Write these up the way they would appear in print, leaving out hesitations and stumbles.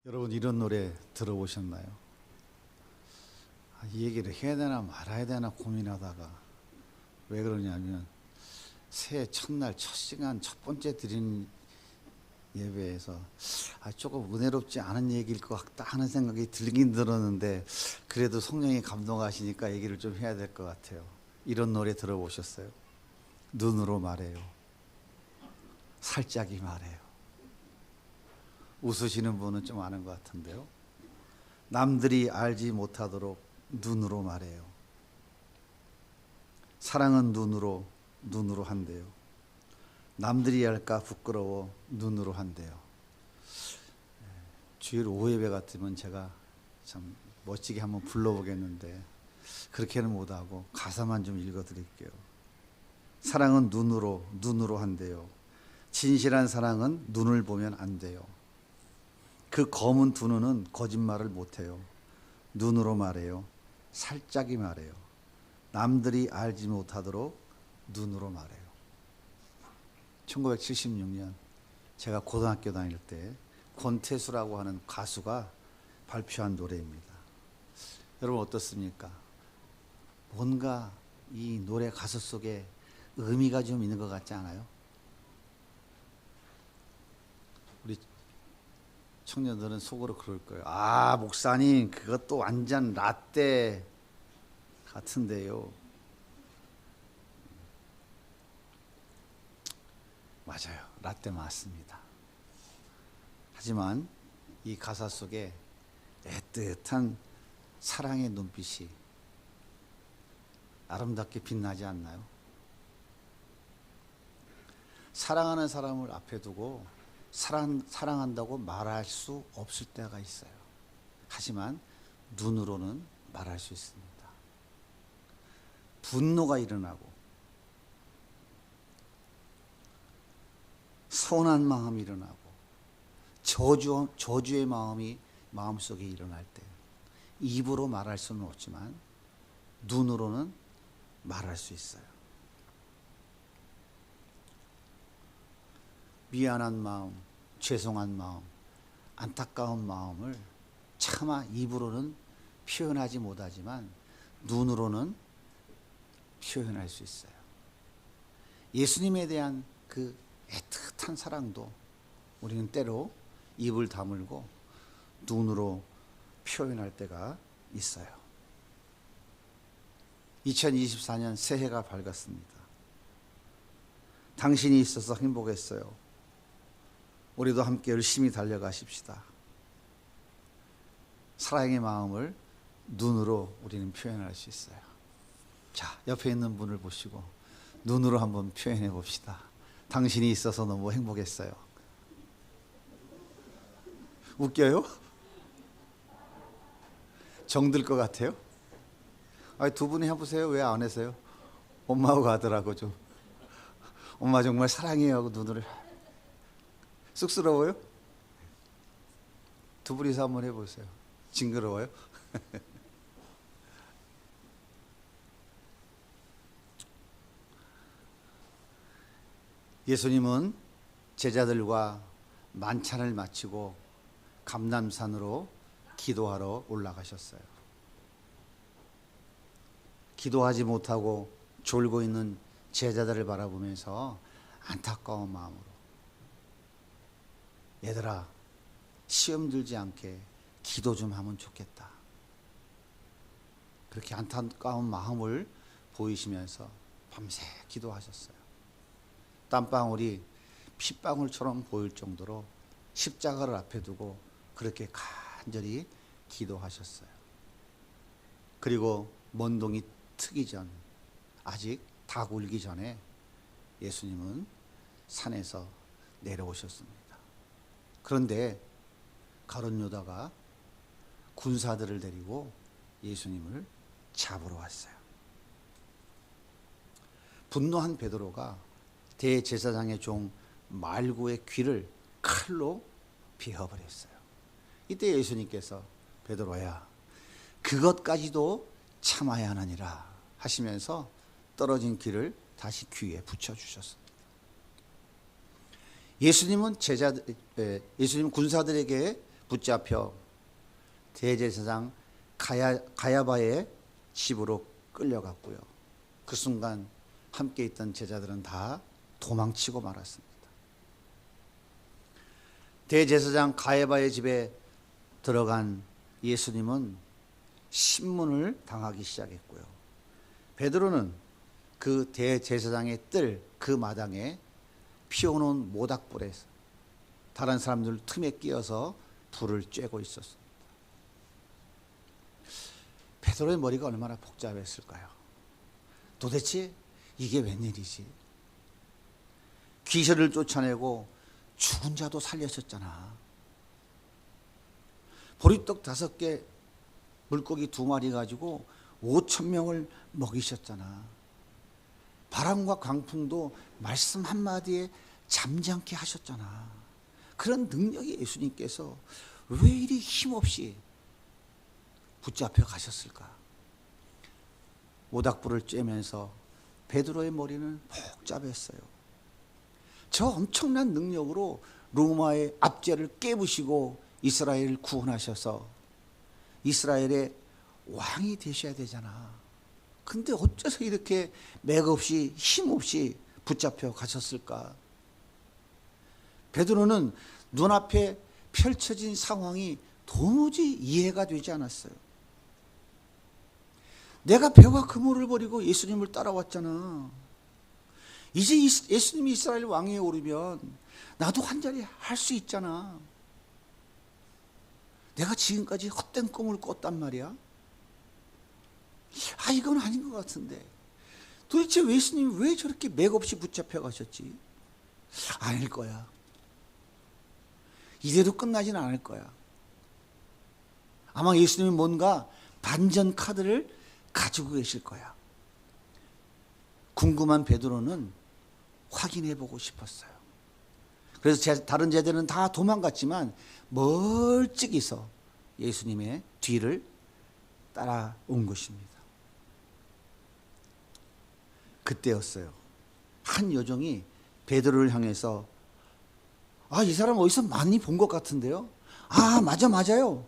여러분 이런 노래 들어보셨나요? 이 얘기를 해야 되나 말아야 되나 고민하다가 왜 그러냐면 새해 첫날 첫 시간 첫 번째 드린 예배에서 조금 은혜롭지 않은 얘기일 것 같다 하는 생각이 들긴 들었는데 그래도 성령이 감동하시니까 얘기를 좀 해야 될 것 같아요. 이런 노래 들어보셨어요? 눈으로 말해요. 살짝이 말해요. 웃으시는 분은 좀 아는 것 같은데요. 남들이 알지 못하도록 눈으로 말해요. 사랑은 눈으로 한대요. 남들이 알까 부끄러워 눈으로 한대요. 주일 오후 예배 같으면 제가 참 멋지게 한번 불러보겠는데 그렇게는 못하고 가사만 좀 읽어드릴게요. 사랑은 눈으로 한대요. 진실한 사랑은 눈을 보면 안 돼요. 그 검은 두 눈은 거짓말을 못해요. 눈으로 말해요. 살짝이 말해요. 남들이 알지 못하도록 눈으로 말해요. 1976년 제가 고등학교 다닐 때 권태수라고 하는 가수가 발표한 노래입니다. 여러분 어떻습니까? 뭔가 이 노래 가사 속에 의미가 좀 있는 것 같지 않아요? 우리 청년들은 속으로 그럴 거예요. 목사님 그것도 완전 라떼 같은데요. 맞아요. 라떼 맞습니다. 하지만 이 가사 속에 애틋한 사랑의 눈빛이 아름답게 빛나지 않나요? 사랑하는 사람을 앞에 두고 사랑한다고 말할 수 없을 때가 있어요. 하지만 눈으로는 말할 수 있습니다. 분노가 일어나고 서운한 마음이 일어나고 저주의 마음이 마음속에 일어날 때 입으로 말할 수는 없지만 눈으로는 말할 수 있어요. 미안한 마음, 죄송한 마음, 안타까운 마음을 차마 입으로는 표현하지 못하지만 눈으로는 표현할 수 있어요. 예수님에 대한 그 애틋한 사랑도 우리는 때로 입을 다물고 눈으로 표현할 때가 있어요. 2024년 새해가 밝았습니다. 당신이 있어서 행복했어요. 우리도 함께 열심히 달려가십시다. 사랑의 마음을 눈으로 우리는 표현할 수 있어요. 자, 옆에 있는 분을 보시고 눈으로 한번 표현해 봅시다. 당신이 있어서 너무 행복했어요. 웃겨요? 정들 것 같아요? 두 분이 해보세요. 왜 안 하세요? 엄마하고 하더라고 좀. 엄마 정말 사랑해요 하고 눈을. 쑥스러워요? 두 분이서 한번 해보세요. 징그러워요? 예수님은 제자들과 만찬을 마치고 감람산으로 기도하러 올라가셨어요. 기도하지 못하고 졸고 있는 제자들을 바라보면서 안타까운 마음으로 얘들아 시험 들지 않게 기도 좀 하면 좋겠다. 그렇게 안타까운 마음을 보이시면서 밤새 기도하셨어요. 땀방울이 핏방울처럼 보일 정도로 십자가를 앞에 두고 그렇게 간절히 기도하셨어요. 그리고 먼동이 트기 전, 아직 다 굴기 전에 예수님은 산에서 내려오셨습니다. 그런데 가룟 유다가 군사들을 데리고 예수님을 잡으러 왔어요. 분노한 베드로가 대제사장의 종 말구의 귀를 칼로 베어버렸어요. 이때 예수님께서 베드로야 그것까지도 참아야 하느니라 하시면서 떨어진 귀를 다시 귀에 붙여주셨습니다. 예수님은 군사들에게 붙잡혀 대제사장 가야바의 집으로 끌려갔고요. 그 순간 함께 있던 제자들은 다 도망치고 말았습니다. 대제사장 가야바의 집에 들어간 예수님은 신문을 당하기 시작했고요. 베드로는 그 대제사장의 뜰 그 마당에 피워놓은 모닥불에 다른 사람들 틈에 끼어서 불을 쬐고 있었습니다. 베드로의 머리가 얼마나 복잡했을까요? 도대체 이게 웬일이지? 귀신을 쫓아내고 죽은 자도 살려셨잖아. 보리떡 5개, 물고기 2마리 가지고 5,000명을 먹이셨잖아. 바람과 광풍도 말씀 한마디에 잠잠케 하셨잖아. 그런 능력이 예수님께서 왜 이리 힘없이 붙잡혀 가셨을까? 모닥불을 쬐면서 베드로의 머리는 복잡했어요. 저 엄청난 능력으로 로마의 압제를 깨부시고 이스라엘을 구원하셔서 이스라엘의 왕이 되셔야 되잖아. 근데 어째서 이렇게 맥없이 힘없이 붙잡혀 가셨을까? 베드로는 눈앞에 펼쳐진 상황이 도무지 이해가 되지 않았어요. 내가 배와 그물을 버리고 예수님을 따라왔잖아. 이제 예수님이 이스라엘 왕위에 오르면 나도 한 자리 할 수 있잖아. 내가 지금까지 헛된 꿈을 꿨단 말이야. 이건 아닌 것 같은데 도대체 예수님이 왜 저렇게 맥없이 붙잡혀 가셨지? 아닐 거야. 이대로 끝나지는 않을 거야. 아마 예수님이 뭔가 반전 카드를 가지고 계실 거야. 궁금한 베드로는 확인해 보고 싶었어요. 그래서 다른 제자들은 다 도망갔지만 멀찍이서 예수님의 뒤를 따라온 것입니다. 그때였어요. 한 여종이 베드로를 향해서 이 사람 어디서 많이 본 것 같은데요? 맞아요.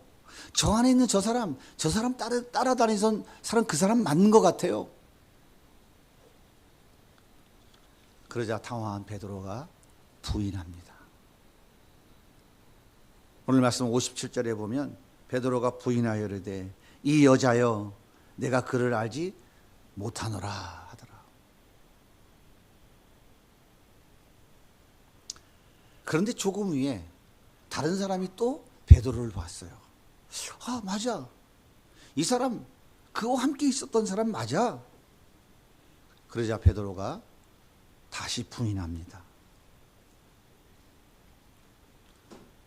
저 안에 있는 저 사람 따라다니던 사람 그 사람 맞는 것 같아요. 그러자 당황한 베드로가 부인합니다. 오늘 말씀 57절에 보면 베드로가 부인하여 이르되 이 여자여 내가 그를 알지 못하노라 하더라. 그런데 조금 후에 다른 사람이 또 베드로를 봤어요. 맞아. 이 사람 그와 함께 있었던 사람 맞아. 그러자 베드로가 다시 부인합니다.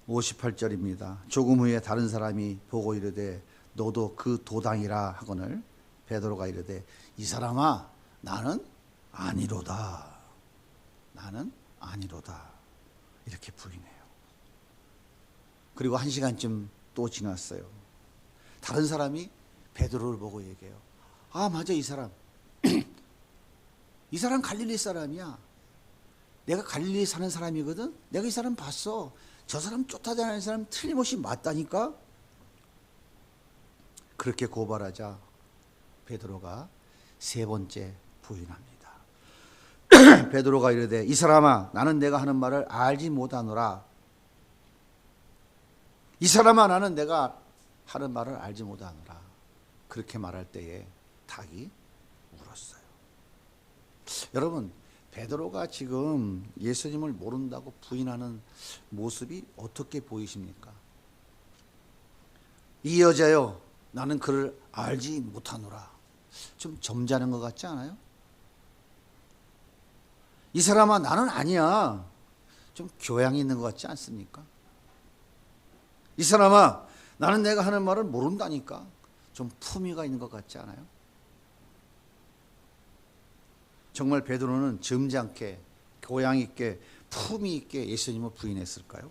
58절입니다. 조금 후에 다른 사람이 보고 이르되 너도 그 도당이라 하거늘 베드로가 이르되 이 사람아 나는 아니로다. 나는 아니로다. 이렇게 부인해요. 그리고 1시간쯤 또 지났어요. 다른 사람이 베드로를 보고 얘기해요. 맞아 이 사람. 이 사람 갈릴리 사람이야. 내가 갈릴리 사는 사람이거든. 내가 이 사람 봤어. 저 사람 쫓아다니는 사람 틀림없이 맞다니까. 그렇게 고발하자 베드로가 3번째 부인합니다. 베드로가 이르되 이 사람아 나는 내가 하는 말을 알지 못하노라. 이 사람아 나는 내가 하는 말을 알지 못하노라. 그렇게 말할 때에 닭이 울었어요. 여러분 베드로가 지금 예수님을 모른다고 부인하는 모습이 어떻게 보이십니까? 이 여자여 나는 그를 알지 못하노라. 좀 점잖은 것 같지 않아요? 이 사람아 나는 아니야. 좀 교양이 있는 것 같지 않습니까? 이 사람아 나는 내가 하는 말을 모른다니까. 좀 품위가 있는 것 같지 않아요? 정말 베드로는 점잖게 교양 있게 품위 있게 예수님을 부인했을까요?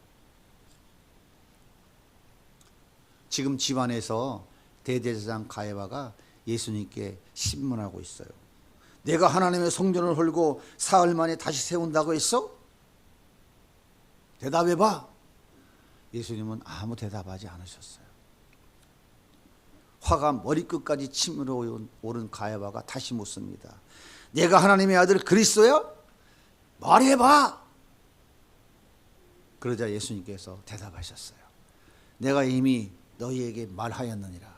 지금 집안에서 대제사장 가야바가 예수님께 신문하고 있어요. 내가 하나님의 성전을 헐고 사흘 만에 다시 세운다고 했어? 대답해봐. 예수님은 아무 대답하지 않으셨어요. 화가 머리끝까지 치밀어 오른 가야바가 다시 묻습니다. 내가 하나님의 아들 그리스도야? 말해봐. 그러자 예수님께서 대답하셨어요. 내가 이미 너희에게 말하였느니라.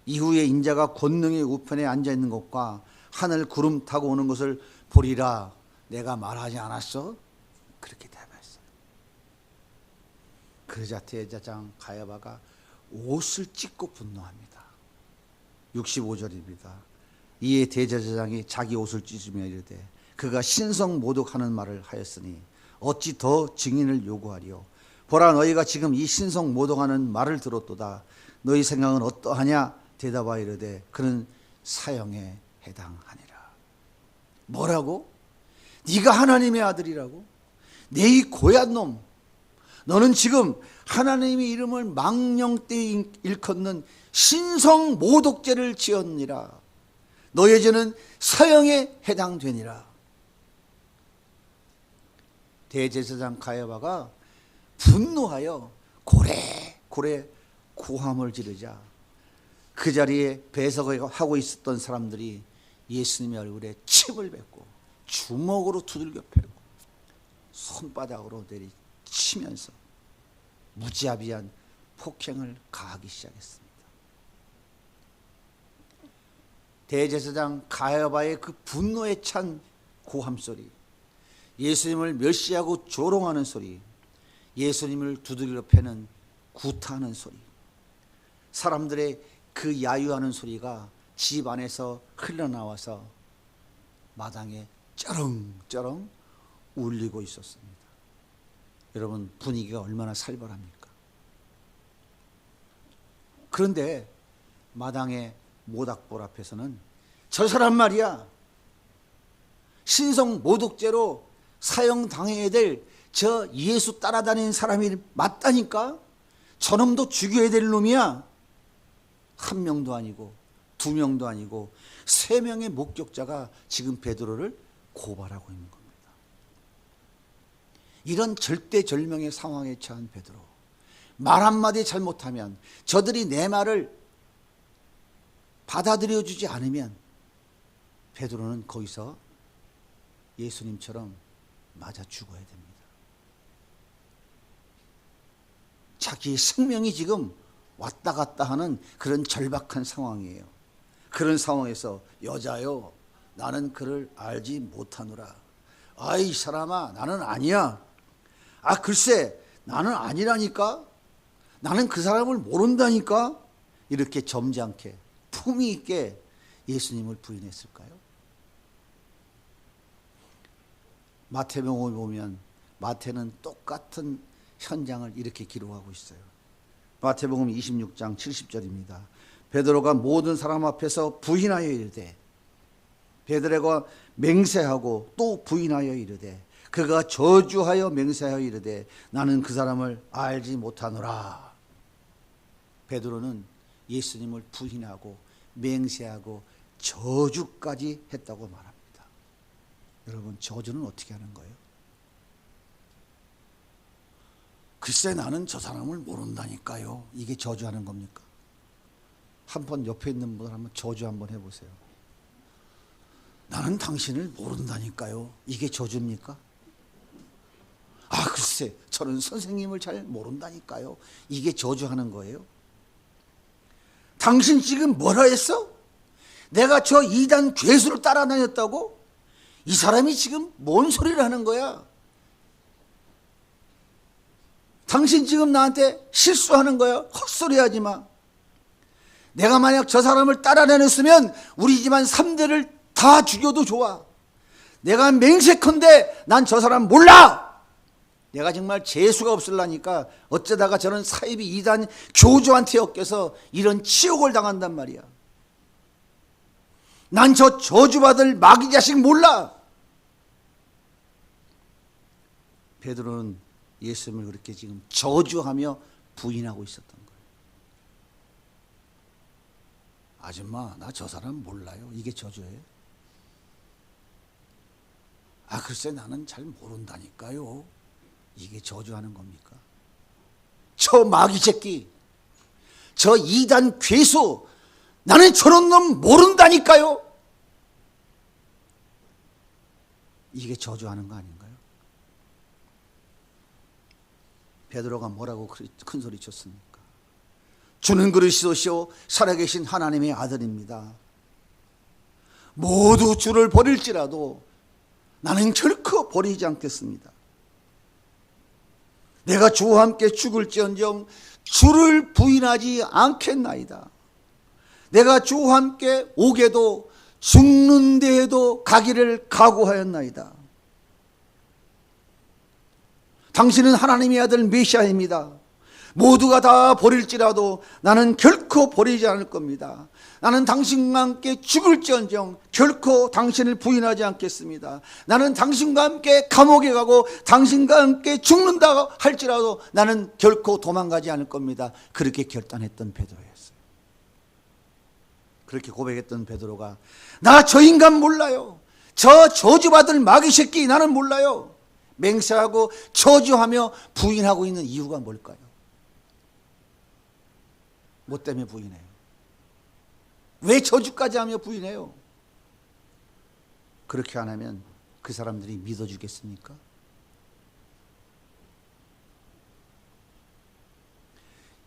이후에 인자가 권능의 우편에 앉아있는 것과 하늘 구름 타고 오는 것을 보리라. 내가 말하지 않았어? 그렇게 대답했어요. 그러자 대제사장 가야바가 옷을 찢고 분노합니다. 65절입니다. 이에 대제사장이 자기 옷을 찢으며 이르되 그가 신성 모독하는 말을 하였으니 어찌 더 증인을 요구하리요. 보라, 너희가 지금 이 신성 모독하는 말을 들었도다. 너희 생각은 어떠하냐? 대답하여 이르되 그는 사형에 해당하니라. 뭐라고? 네가 하나님의 아들이라고? 내 이 고얀 놈, 너는 지금 하나님의 이름을 망령되이 일컫는 신성 모독죄를 지었느니라. 너의 죄는 사형에 해당되니라. 대제사장 가야바가 분노하여 고래고래 고함을 지르자 그 자리에 배석하고 있었던 사람들이 예수님의 얼굴에 침을 뱉고 주먹으로 두들겨 패고 손바닥으로 내리치면서 무자비한 폭행을 가하기 시작했습니다. 대제사장 가야바의 그 분노에 찬 고함소리, 예수님을 멸시하고 조롱하는 소리, 예수님을 두들겨 패는 구타하는 소리, 사람들의 그 야유하는 소리가 집 안에서 흘러나와서 마당에 쩌렁쩌렁 울리고 있었습니다. 여러분, 분위기가 얼마나 살벌합니까? 그런데 마당의 모닥불 앞에서는 저 사람 말이야, 신성 모독죄로 사형당해야 될 저 예수 따라다니는 사람이 맞다니까? 저놈도 죽여야 될 놈이야. 한 명도 아니고 두 명도 아니고 세 명의 목격자가 지금 베드로를 고발하고 있는 겁니다. 이런 절대절명의 상황에 처한 베드로, 말 한마디 잘못하면, 저들이 내 말을 받아들여 주지 않으면 베드로는 거기서 예수님처럼 맞아 죽어야 됩니다. 자기의 생명이 지금 왔다 갔다 하는 그런 절박한 상황이에요. 그런 상황에서 여자요, 나는 그를 알지 못하노라. 아이 사람아, 나는 아니야. 아 글쎄, 나는 아니라니까. 나는 그 사람을 모른다니까. 이렇게 점잖게 품위 있게 예수님을 부인했을까요? 마태복음을 보면 마태는 똑같은 현장을 이렇게 기록하고 있어요. 마태복음 26장 70절입니다. 베드로가 모든 사람 앞에서 부인하여 이르되, 베드로가 맹세하고 또 부인하여 이르되, 그가 저주하여 맹세하여 이르되 나는 그 사람을 알지 못하노라. 베드로는 예수님을 부인하고 맹세하고 저주까지 했다고 말합니다. 여러분, 저주는 어떻게 하는 거예요? 글쎄, 나는 저 사람을 모른다니까요. 이게 저주하는 겁니까? 한번 옆에 있는 분을 한번 저주 한번 해보세요. 나는 당신을 모른다니까요. 이게 저주입니까? 아 글쎄, 저는 선생님을 잘 모른다니까요. 이게 저주하는 거예요? 당신 지금 뭐라 했어? 내가 저 이단 괴수를 따라다녔다고? 이 사람이 지금 뭔 소리를 하는 거야? 당신 지금 나한테 실수하는 거야? 헛소리 하지 마. 내가 만약 저 사람을 따라다녔으면 우리 집안 3대를 다 죽여도 좋아. 내가 맹세컨대 난 저 사람 몰라. 내가 정말 재수가 없을라니까 어쩌다가 저런 사이비 이단 교주한테 엮여서 이런 치욕을 당한단 말이야. 난 저 저주받을 마귀 자식 몰라. 베드로는 예수님을 그렇게 지금 저주하며 부인하고 있었던 거예요. 아줌마, 나 저 사람 몰라요. 이게 저주예요? 아 글쎄, 나는 잘 모른다니까요. 이게 저주하는 겁니까? 저 마귀 새끼, 저 이단 괴수, 나는 저런 놈 모른다니까요. 이게 저주하는 거 아닌가요? 베드로가 뭐라고 큰 소리 쳤습니까? 주는 그리스도시요 살아계신 하나님의 아들입니다. 모두 주를 버릴지라도 나는 결코 버리지 않겠습니다. 내가 주와 함께 죽을지언정 주를 부인하지 않겠나이다. 내가 주와 함께 오게도 죽는 데에도 가기를 각오하였나이다. 당신은 하나님의 아들 메시아입니다. 모두가 다 버릴지라도 나는 결코 버리지 않을 겁니다. 나는 당신과 함께 죽을지언정 결코 당신을 부인하지 않겠습니다. 나는 당신과 함께 감옥에 가고 당신과 함께 죽는다 할지라도 나는 결코 도망가지 않을 겁니다. 그렇게 결단했던 베드로였어요. 그렇게 고백했던 베드로가 나 저 인간 몰라요. 저 저주받을 마귀 새끼 나는 몰라요. 맹세하고 저주하며 부인하고 있는 이유가 뭘까요? 뭐 때문에 부인해요? 왜 저주까지 하며 부인해요? 그렇게 안 하면 그 사람들이 믿어주겠습니까?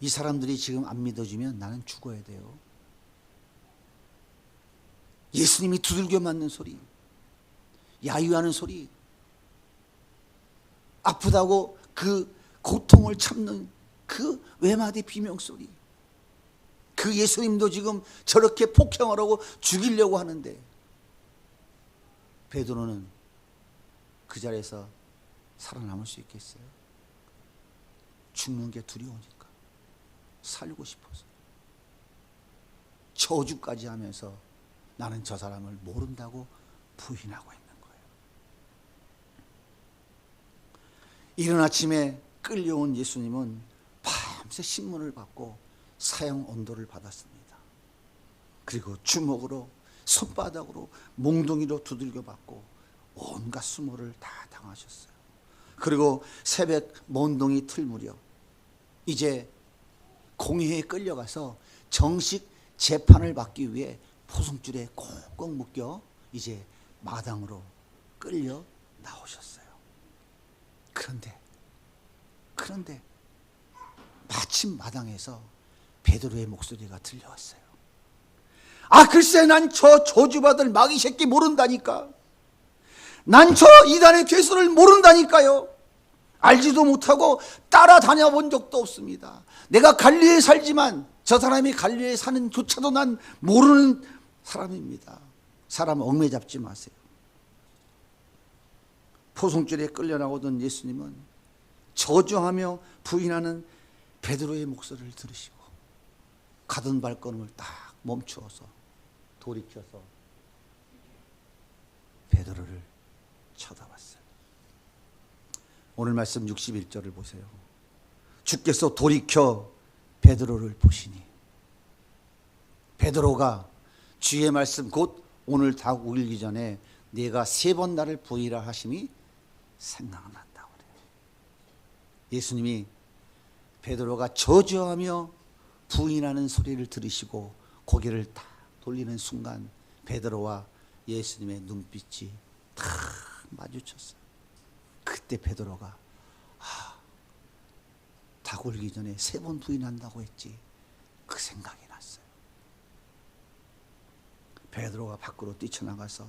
이 사람들이 지금 안 믿어주면 나는 죽어야 돼요. 예수님이 두들겨 맞는 소리, 야유하는 소리, 아프다고 그 고통을 참는 그 외마디 비명소리, 그 예수님도 지금 저렇게 폭행하라고 죽이려고 하는데 베드로는 그 자리에서 살아남을 수 있겠어요? 죽는 게 두려우니까, 살고 싶어서 저주까지 하면서 나는 저 사람을 모른다고 부인하고 있는 거예요. 이른 아침에 끌려온 예수님은 밤새 신문을 받고 사형 언도를 받았습니다. 그리고 주먹으로, 손바닥으로, 몽둥이로 두들겨 맞고 온갖 수모를 다 당하셨어요. 그리고 새벽 먼동이 틀 무렵 이제 공회에 끌려가서 정식 재판을 받기 위해 포승줄에 꽁꽁 묶여 이제 마당으로 끌려 나오셨어요. 그런데 마침 마당에서 베드로의 목소리가 들려왔어요. 아, 글쎄 난 저 저주받을 마귀 새끼 모른다니까. 난 저 이단의 괴수를 모른다니까요. 알지도 못하고 따라다녀 본 적도 없습니다. 내가 갈리에 살지만 저 사람이 갈리에 사는 조차도 난 모르는 사람입니다. 사람 얽매 잡지 마세요. 포승줄에 끌려 나오던 예수님은 저주하며 부인하는 베드로의 목소리를 들으시고 가던 발걸음을 딱 멈추어서 돌이켜서 베드로를 쳐다봤어요. 오늘 말씀 61절을 보세요. 주께서 돌이켜 베드로를 보시니, 베드로가 주의 말씀 곧 오늘 닭 우일기 전에 네가 3번 나를 부인하라 하심이 생각난다고 그래요. 예수님이 베드로가 저주하며 부인하는 소리를 들으시고 고개를 딱 돌리는 순간 베드로와 예수님의 눈빛이 탁 마주쳤어요. 그때 베드로가 닭 울기 전에 3번 부인한다고 했지, 그 생각이 났어요. 베드로가 밖으로 뛰쳐나가서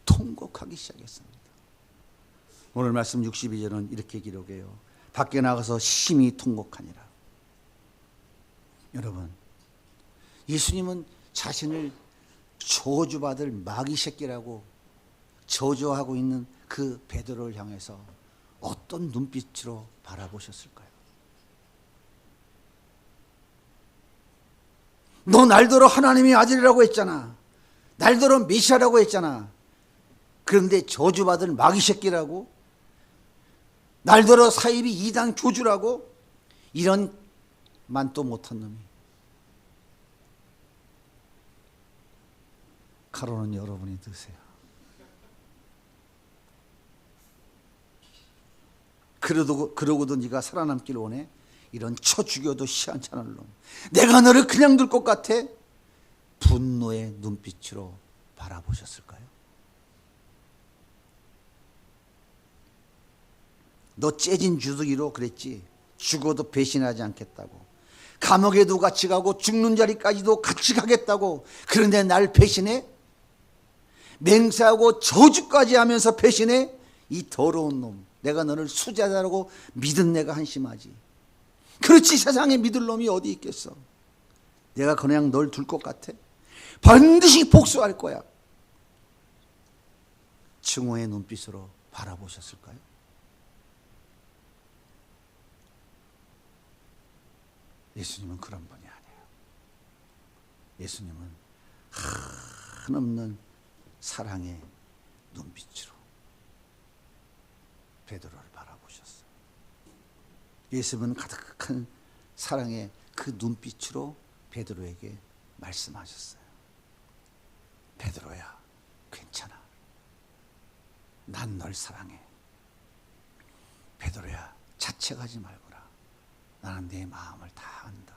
통곡하기 시작했습니다. 오늘 말씀 62절은 이렇게 기록해요. 밖에 나가서 심히 통곡하니라. 여러분, 예수님은 자신을 저주받을 마귀 새끼라고 저주하고 있는 그 베드로를 향해서 어떤 눈빛으로 바라보셨을까요? 너 날더러 하나님의 아들이라고 했잖아. 날더러 메시아라고 했잖아. 그런데 저주받을 마귀 새끼라고? 날더러 사입이 이단 교주라고? 이런 만도 못한 놈이. 가로는 여러분이 드세요. 그러고도 네가 살아남길 원해? 이런 쳐 죽여도 시원찮을 놈, 내가 너를 그냥 둘 것 같아? 분노의 눈빛으로 바라보셨을까요? 너 째진 주둥이로 그랬지. 죽어도 배신하지 않겠다고. 감옥에도 같이 가고 죽는 자리까지도 같이 가겠다고. 그런데 날 배신해? 맹세하고 저주까지 하면서 배신해? 이 더러운 놈, 내가 너를 수제자라고 믿은 내가 한심하지. 그렇지, 세상에 믿을 놈이 어디 있겠어. 내가 그냥 널 둘 것 같아? 반드시 복수할 거야. 증오의 눈빛으로 바라보셨을까요? 예수님은 그런 분이 아니에요. 예수님은 한없는 사랑의 눈빛으로 베드로를 바라보셨어요. 예수님은 가득한 사랑의 그 눈빛으로 베드로에게 말씀하셨어요. 베드로야, 괜찮아. 난 널 사랑해. 베드로야, 자책하지 말거라. 나는 내 마음을 다 안다.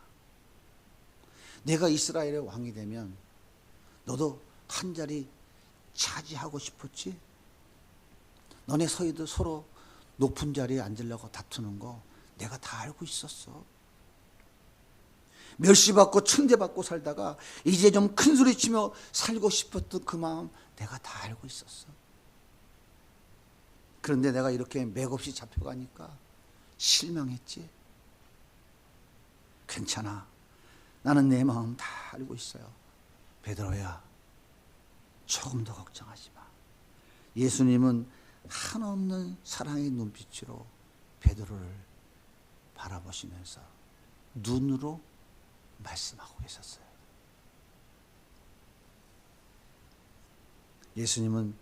내가 이스라엘의 왕이 되면 너도 한 자리 차지하고 싶었지? 너네 서희들 서로 높은 자리에 앉으려고 다투는 거 내가 다 알고 있었어. 멸시받고 천대받고 살다가 이제 좀 큰 소리 치며 살고 싶었던 그 마음 내가 다 알고 있었어. 그런데 내가 이렇게 맥없이 잡혀가니까 실망했지. 괜찮아. 나는 내 마음 다 알고 있어요. 베드로야, 조금 더 걱정하지 마. 예수님은 한없는 사랑의 눈빛으로 베드로를 바라보시면서 눈으로 말씀하고 계셨어요. 예수님은,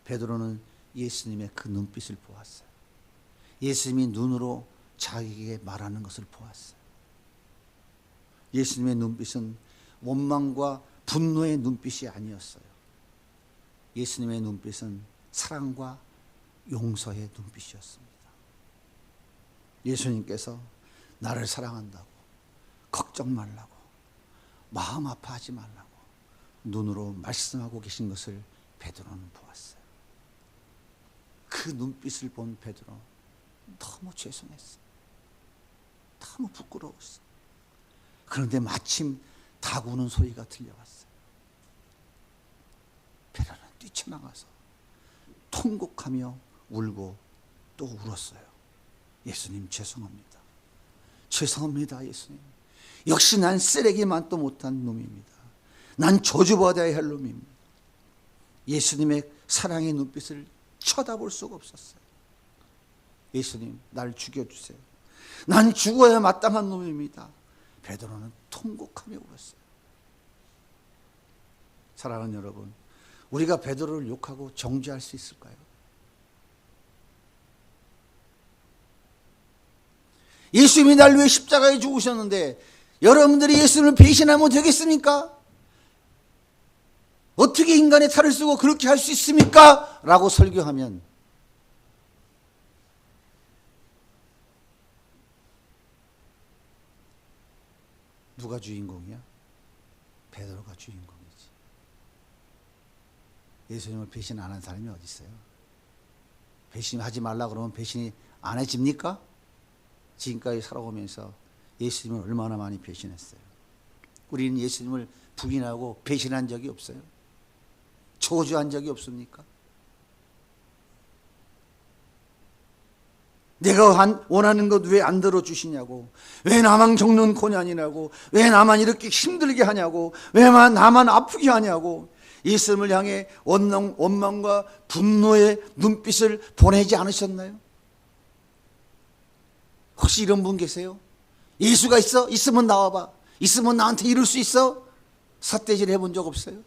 베드로는 예수님의 그 눈빛을 보았어요. 예수님이 눈으로 자기에게 말하는 것을 보았어요. 예수님의 눈빛은 원망과 분노의 눈빛이 아니었어요. 예수님의 눈빛은 사랑과 용서의 눈빛이었습니다. 예수님께서 나를 사랑한다고, 걱정 말라고, 마음 아파하지 말라고 눈으로 말씀하고 계신 것을 베드로는 보았어요. 그 눈빛을 본 베드로 너무 죄송했어요. 너무 부끄러웠어요. 그런데 마침 닭 우는 소리가 들려왔어요. 베드로는 뛰쳐나가서 통곡하며 울고 또 울었어요. 예수님, 죄송합니다. 죄송합니다, 예수님. 역시 난 쓰레기만도 못한 놈입니다. 난 저주받아야 할 놈입니다. 예수님의 사랑의 눈빛을 쳐다볼 수가 없었어요. 예수님, 날 죽여주세요. 난 죽어야 마땅한 놈입니다. 베드로는 통곡하며 울었어요. 사랑하는 여러분, 우리가 베드로를 욕하고 정죄할 수 있을까요? 예수님이 날 위해 십자가에 죽으셨는데 여러분들이 예수님을 배신하면 되겠습니까? 어떻게 인간의 탈을 쓰고 그렇게 할 수 있습니까? 라고 설교하면 누가 주인공이야? 베드로가 주인공이지. 예수님을 배신 안 한 사람이 어디 있어요? 배신하지 말라 그러면 배신이 안 해집니까? 지금까지 살아오면서 예수님을 얼마나 많이 배신했어요. 우리는 예수님을 부인하고 배신한 적이 없어요. 저주한 적이 없습니까? 내가 원하는 것 왜 안 들어주시냐고, 왜 나만 겪는 고난이냐고, 왜 나만 이렇게 힘들게 하냐고, 왜 나만 아프게 하냐고 예수님을 향해 원망과 분노의 눈빛을 보내지 않으셨나요? 혹시 이런 분 계세요? 예수가 있어? 있으면 나와봐. 있으면 나한테 이룰 수 있어? 삿대질 해본 적 없어요?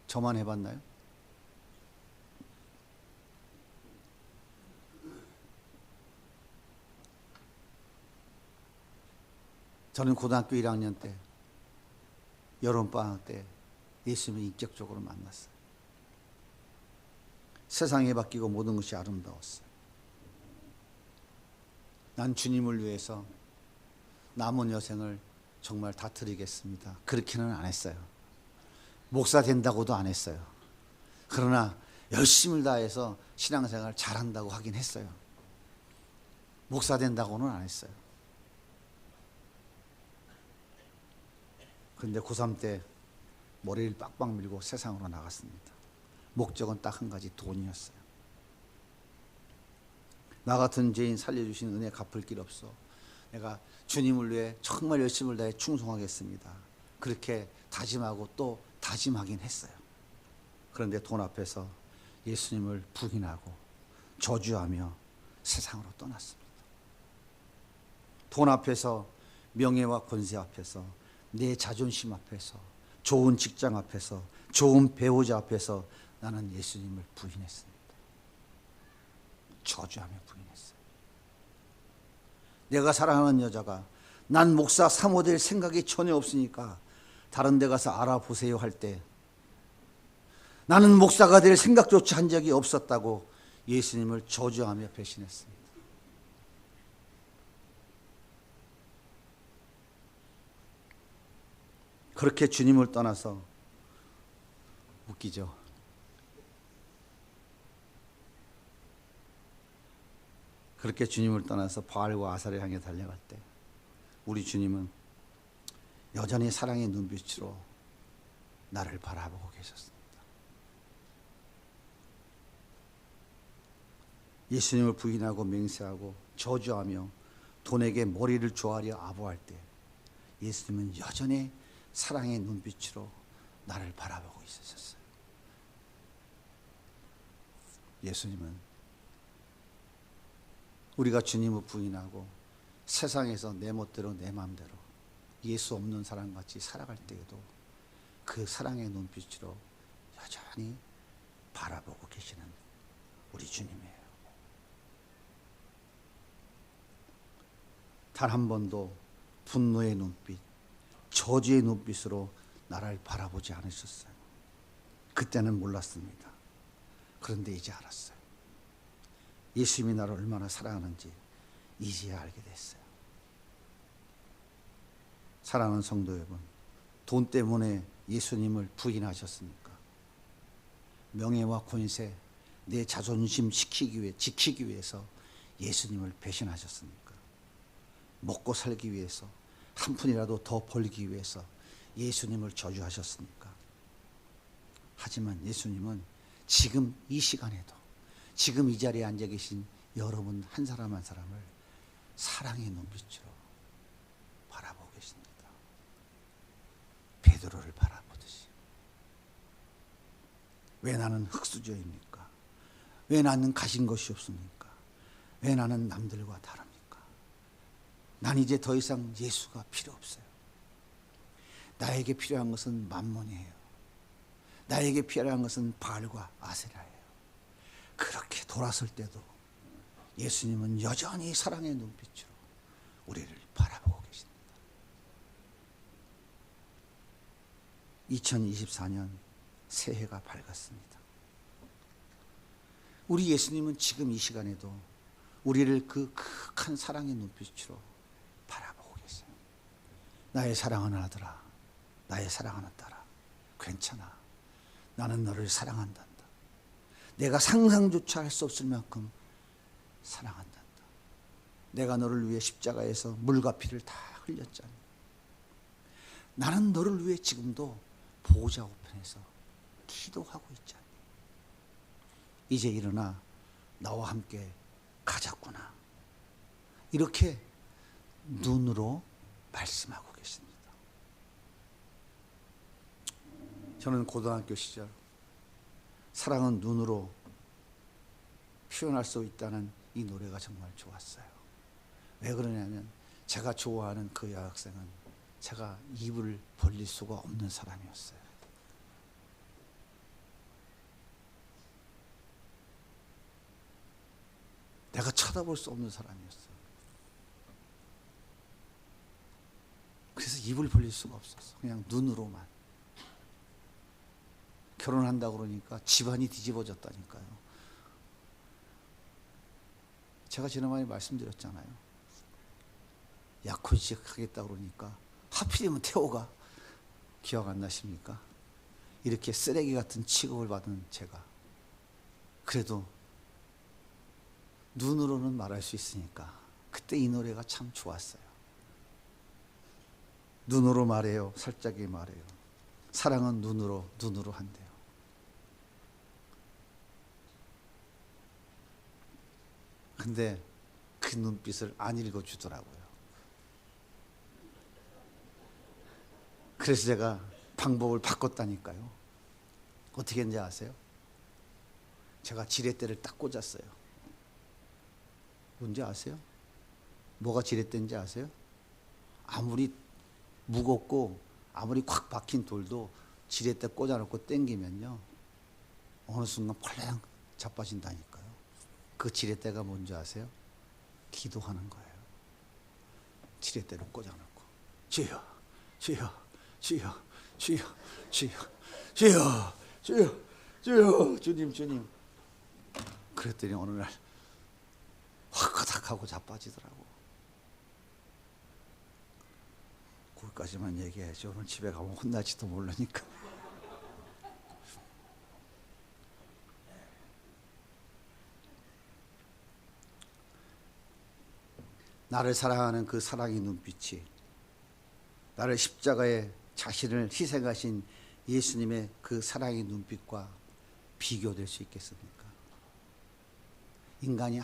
저만 해봤나요? 저는 고등학교 1학년 때 여름방학 때 예수님을 인격적으로 만났어요. 세상이 바뀌고 모든 것이 아름다웠어요. 난 주님을 위해서 남은 여생을 정말 다 드리겠습니다. 그렇게는 안 했어요. 목사 된다고도 안 했어요. 그러나 열심을 다해서 신앙생활 잘한다고 하긴 했어요. 목사 된다고는 안 했어요. 그런데 고3 때 머리를 빡빡 밀고 세상으로 나갔습니다. 목적은 딱 한 가지, 돈이었어요. 나 같은 죄인 살려주신 은혜 갚을 길 없어. 내가 주님을 위해 정말 열심을 다해 충성하겠습니다. 그렇게 다짐하고 또 다짐하긴 했어요. 그런데 돈 앞에서 예수님을 부인하고 저주하며 세상으로 떠났습니다. 돈 앞에서, 명예와 권세 앞에서, 내 자존심 앞에서, 좋은 직장 앞에서, 좋은 배우자 앞에서 나는 예수님을 부인했습니다. 저주하며 부인했어요. 내가 사랑하는 여자가 난 목사 사모될 생각이 전혀 없으니까 다른 데 가서 알아보세요 할 때 나는 목사가 될 생각조차 한 적이 없었다고 예수님을 저주하며 배신했습니다. 그렇게 주님을 떠나서, 웃기죠? 그렇게 주님을 떠나서 바알과 아사를 향해 달려갈 때 우리 주님은 여전히 사랑의 눈빛으로 나를 바라보고 계셨습니다. 예수님을 부인하고 맹세하고 저주하며 돈에게 머리를 조아려 아부할 때 예수님은 여전히 사랑의 눈빛으로 나를 바라보고 있으셨어요. 예수님은 우리가 주님을 부인하고 세상에서 내 멋대로 내 마음대로 예수 없는 사람같이 살아갈 때에도 그 사랑의 눈빛으로 여전히 바라보고 계시는 우리 주님이에요. 단 한 번도 분노의 눈빛, 저주의 눈빛으로 나를 바라보지 않으셨어요. 그때는 몰랐습니다. 그런데 이제 알았어요. 예수님이 나를 얼마나 사랑하는지 이제야 알게 됐어요. 사랑하는 성도 여러분, 돈 때문에 예수님을 부인하셨습니까? 명예와 권세, 내 자존심 지키기 위해서 예수님을 배신하셨습니까? 먹고 살기 위해서, 한 푼이라도 더 벌기 위해서 예수님을 저주하셨습니까? 하지만 예수님은 지금 이 시간에도, 지금 이 자리에 앉아 계신 여러분 한 사람 한 사람을 사랑의 눈빛으로 바라보고 계십니다. 베드로를 바라보듯이. 왜 나는 흙수저입니까? 왜 나는 가진 것이 없습니까? 왜 나는 남들과 다릅니까? 난 이제 더 이상 예수가 필요 없어요. 나에게 필요한 것은 만몬이에요. 나에게 필요한 것은 바알과 아세라예요. 그렇게 돌아설 때도 예수님은 여전히 사랑의 눈빛으로 우리를 바라보고 계십니다. 2024년 새해가 밝았습니다. 우리 예수님은 지금 이 시간에도 우리를 그 극한 사랑의 눈빛으로 바라보고 계세요. 나의 사랑하는 아들아, 나의 사랑하는 딸아, 괜찮아. 나는 너를 사랑한단다. 내가 상상조차 할 수 없을 만큼 사랑한단다. 내가 너를 위해 십자가에서 물과 피를 다 흘렸잖아. 나는 너를 위해 지금도 보호자 우편에서 기도하고 있잖아. 이제 일어나 나와 함께 가자꾸나. 이렇게 눈으로 말씀하고 계십니다. 저는 고등학교 시절 사랑은 눈으로 표현할 수 있다는 이 노래가 정말 좋았어요. 왜 그러냐면 제가 좋아하는 그 여학생은 제가 입을 벌릴 수가 없는 사람이었어요. 내가 쳐다볼 수 없는 사람이었어요. 그래서 입을 벌릴 수가 없었어. 그냥 눈으로만. 결혼한다고 그러니까 집안이 뒤집어졌다니까요. 제가 지난번에 말씀드렸잖아요. 약혼식 하겠다 그러니까 하필이면 태호가 기억 안 나십니까? 이렇게 쓰레기 같은 취급을 받은 제가 그래도 눈으로는 말할 수 있으니까 그때 이 노래가 참 좋았어요. 눈으로 말해요. 살짝이 말해요. 사랑은 눈으로 한대요. 근데 그 눈빛을 안 읽어주더라고요. 그래서 제가 방법을 바꿨다니까요. 어떻게 했는지 아세요? 제가 지렛대를 딱 꽂았어요. 뭔지 아세요? 뭐가 지렛대인지 아세요? 아무리 무겁고 아무리 콱 박힌 돌도 지렛대 꽂아놓고 당기면요 어느 순간 펄렁 자빠진다니까요. 그 지렛대가 뭔지 아세요? 기도하는 거예요. 지렛대를 꽂아놓고 주여 주여 주여 주여 주여 주여 주여 주여 주님 그랬더니 어느 날 화가닥 하고 자빠지더라고. 거기까지만 얘기해야지. 오늘 집에 가면 혼날지도 모르니까. 나를 사랑하는 그 사랑의 눈빛이 나를 십자가에 자신을 희생하신 예수님의 그 사랑의 눈빛과 비교될 수 있겠습니까? 인간이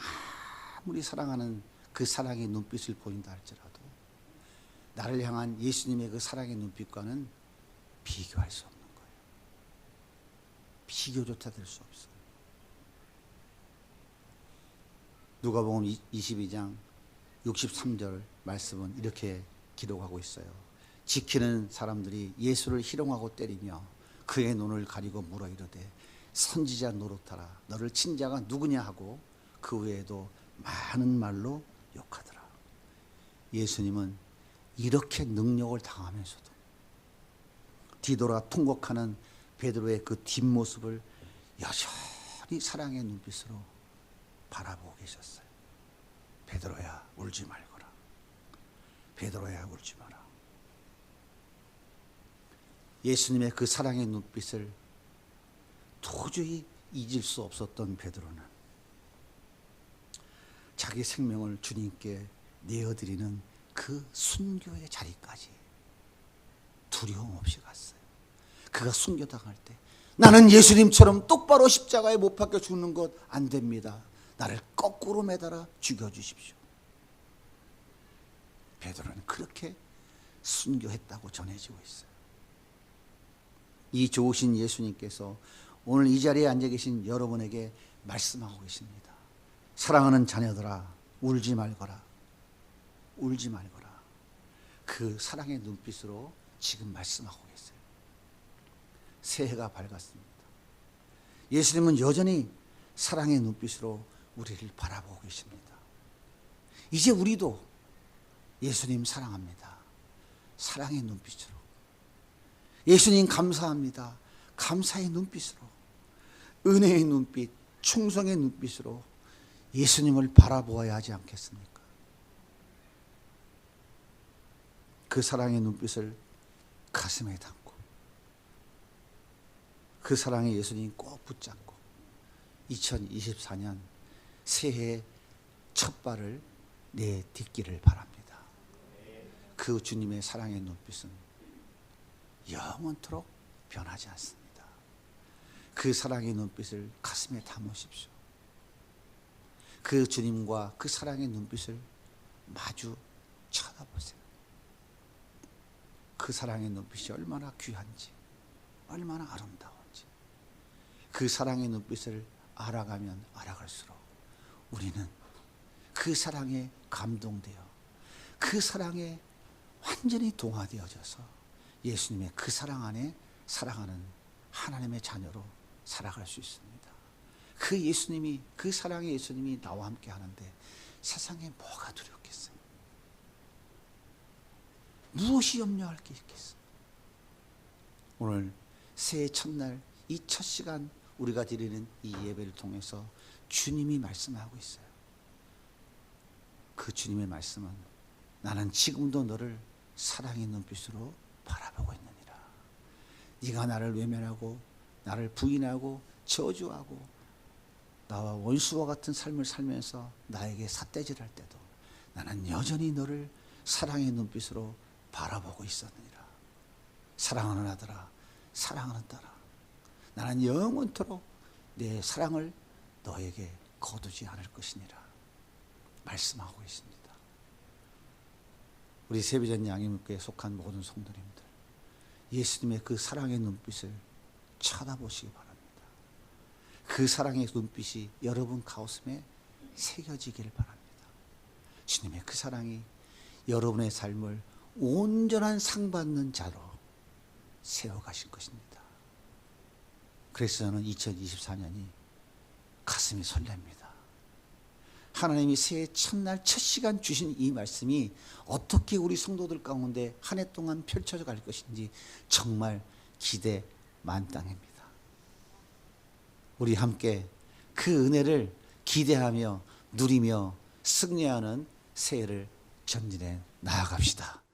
아무리 사랑하는 그 사랑의 눈빛을 보인다 할지라도 나를 향한 예수님의 그 사랑의 눈빛과는 비교할 수 없는 거예요. 비교조차 될 수 없어요. 누가복음 22장 63절 말씀은 이렇게 기록하고 있어요. 지키는 사람들이 예수를 희롱하고 때리며 그의 눈을 가리고 물어 이르되 선지자 노릇하라. 너를 친 자가 누구냐 하고 그 외에도 많은 말로 욕하더라. 예수님은 이렇게 능력을 당하면서도 뒤돌아 통곡하는 베드로의 그 뒷모습을 여전히 사랑의 눈빛으로 바라보고 계셨어요. 베드로야 울지 말거라. 베드로야 울지 마라. 예수님의 그 사랑의 눈빛을 도저히 잊을 수 없었던 베드로는 자기 생명을 주님께 내어드리는 그 순교의 자리까지 두려움 없이 갔어요. 그가 순교당할 때 나는 예수님처럼 똑바로 십자가에 못 박혀 죽는 것 안 됩니다. 나를 거꾸로 매달아 죽여주십시오. 베드로는 그렇게 순교했다고 전해지고 있어요. 이 좋으신 예수님께서 오늘 이 자리에 앉아 계신 여러분에게 말씀하고 계십니다. 사랑하는 자녀들아 울지 말거라. 울지 말거라. 그 사랑의 눈빛으로 지금 말씀하고 계세요. 새해가 밝았습니다. 예수님은 여전히 사랑의 눈빛으로 우리를 바라보고 계십니다. 이제 우리도 예수님 사랑합니다. 사랑의 눈빛으로. 예수님 감사합니다. 감사의 눈빛으로. 은혜의 눈빛, 충성의 눈빛으로 예수님을 바라보아야 하지 않겠습니까? 그 사랑의 눈빛을 가슴에 담고 그 사랑의 예수님 꼭 붙잡고 2024년 새해의 첫 발을 내딛기를 바랍니다. 그 주님의 사랑의 눈빛은 영원토록 변하지 않습니다. 그 사랑의 눈빛을 가슴에 담으십시오. 그 주님과 그 사랑의 눈빛을 마주 쳐다보세요. 그 사랑의 눈빛이 얼마나 귀한지, 얼마나 아름다운지. 그 사랑의 눈빛을 알아가면 알아갈수록 우리는 그 사랑에 감동되어 그 사랑에 완전히 동화되어져서 예수님의 그 사랑 안에 사랑하는 하나님의 자녀로 살아갈 수 있습니다. 그 예수님이, 그 사랑의 예수님이 나와 함께 하는데 세상에 뭐가 두렵겠어요? 무엇이 염려할 게 있겠어요? 오늘 새해 첫날 이 첫 시간 우리가 드리는 이 예배를 통해서 주님이 말씀하고 있어요. 그 주님의 말씀은 나는 지금도 너를 사랑의 눈빛으로 바라보고 있느니라. 네가 나를 외면하고 나를 부인하고 저주하고 나와 원수와 같은 삶을 살면서 나에게 삿대질할 때도 나는 여전히 너를 사랑의 눈빛으로 바라보고 있었느니라. 사랑하는 아들아, 사랑하는 딸아, 나는 영원토록 내 사랑을 너에게 거두지 않을 것이니라 말씀하고 있습니다. 우리 세비전 양육교에 속한 모든 성도님들, 예수님의 그 사랑의 눈빛을 쳐다보시기 바랍니다. 그 사랑의 눈빛이 여러분 가슴에 새겨지기를 바랍니다. 주님의 그 사랑이 여러분의 삶을 온전한 상받는 자로 세워가실 것입니다. 그래서 저는 2024년이 가슴이 설렙니다. 하나님이 새해 첫날 첫 시간 주신 이 말씀이 어떻게 우리 성도들 가운데 한 해 동안 펼쳐져 갈 것인지 정말 기대 만땅입니다. 우리 함께 그 은혜를 기대하며 누리며 승리하는 새해를 전진해 나아갑시다.